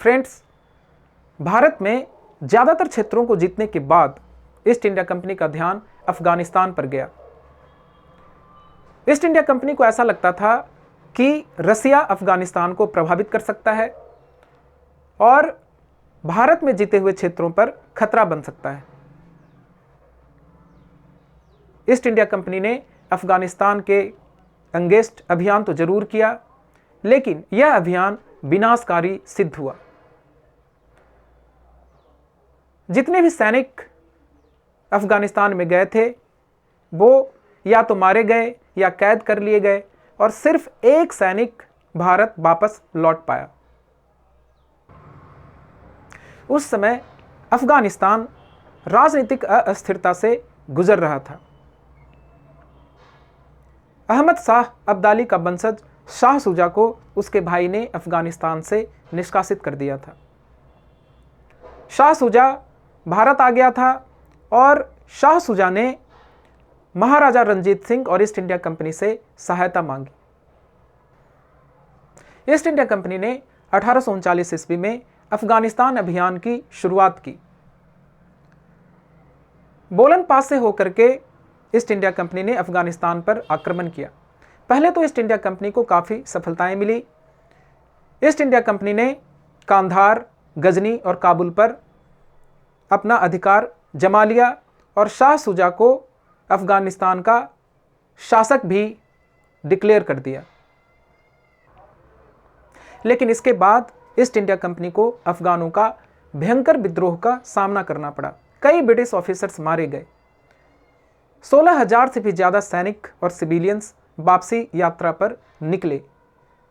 Friends, Bharat में ज़्यादातर क्षेत्रों को जीतने के बाद ईस्ट इंडिया कंपनी का ध्यान अफगानिस्तान पर गया। ईस्ट इंडिया कंपनी को ऐसा लगता था कि रसिया अफगानिस्तान को प्रभावित कर सकता है और भारत में जीते हुए क्षेत्रों पर खतरा बन सकता है। ईस्ट इंडिया कंपनी ने अफगानिस्तान के अगेंस्ट अभियान तो जरूर किया, लेकिन यह अभियान विनाशकारी सिद्ध हुआ। जितने भी सैनिक अफगानिस्तान में गए थे वो या तो मारे गए या कैद कर लिए गए और सिर्फ एक सैनिक भारत वापस लौट पाया। उस समय अफगानिस्तान राजनीतिक अस्थिरता से गुजर रहा था। अहमद शाह अब्दाली का वंशज शाह शुजा को उसके भाई ने अफगानिस्तान से निष्कासित कर दिया था। शाह शुजा भारत आ गया था और शाह शुजा ने महाराजा रणजीत सिंह और ईस्ट इंडिया कंपनी से सहायता मांगी। ईस्ट इंडिया कंपनी ने 1839 ईस्वी में अफगानिस्तान अभियान की शुरुआत की। बोलन पास से होकर के ईस्ट इंडिया कंपनी ने अफगानिस्तान पर आक्रमण किया। पहले तो ईस्ट इंडिया कंपनी को काफ़ी सफलताएं मिली। ईस्ट इंडिया कंपनी ने कांधार, गजनी और काबुल पर अपना अधिकार जमा लिया और शाह शुजा को अफगानिस्तान का शासक भी डिक्लेयर कर दिया। लेकिन इसके बाद ईस्ट इंडिया कंपनी को अफगानों का भयंकर विद्रोह का सामना करना पड़ा। कई ब्रिटिश ऑफिसर्स मारे गए। 16,000 से भी ज़्यादा सैनिक और सिविलियंस वापसी यात्रा पर निकले,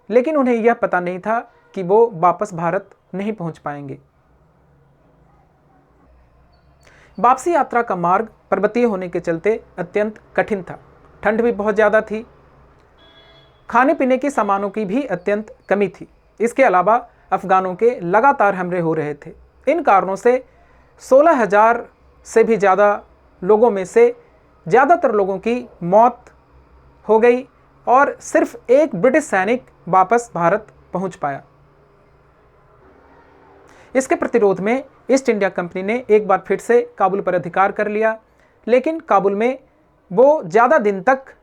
लेकिन उन्हें यह पता नहीं था कि वो वापस भारत नहीं पहुंच पाएंगे। वापसी यात्रा का मार्ग पर्वतीय होने के चलते अत्यंत कठिन था। ठंड भी बहुत ज़्यादा थी। खाने पीने के सामानों की भी अत्यंत कमी थी। इसके अलावा अफगानों के लगातार हमले हो रहे थे। इन कारणों से 16,000 से भी ज़्यादा लोगों में से ज़्यादातर लोगों की मौत हो गई और सिर्फ एक ब्रिटिश सैनिक वापस भारत पहुंच पाया। इसके प्रतिरोध में ईस्ट इंडिया कंपनी ने एक बार फिर से काबुल पर अधिकार कर लिया, लेकिन काबुल में वो ज़्यादा दिन तक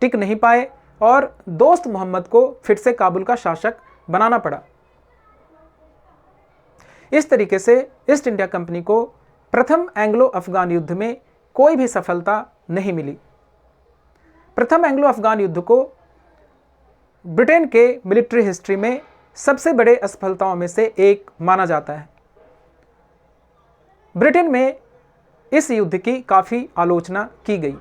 टिक नहीं पाए और दोस्त मोहम्मद को फिर से काबुल का शासक बनाना पड़ा। इस तरीके से ईस्ट इंडिया कंपनी को प्रथम एंग्लो अफगान युद्ध में कोई भी सफलता नहीं मिली। प्रथम एंग्लो अफगान युद्ध को ब्रिटेन के मिलिट्री हिस्ट्री में सबसे बड़े असफलताओं में से एक माना जाता है। ब्रिटेन में इस युद्ध की काफ़ी आलोचना की गई।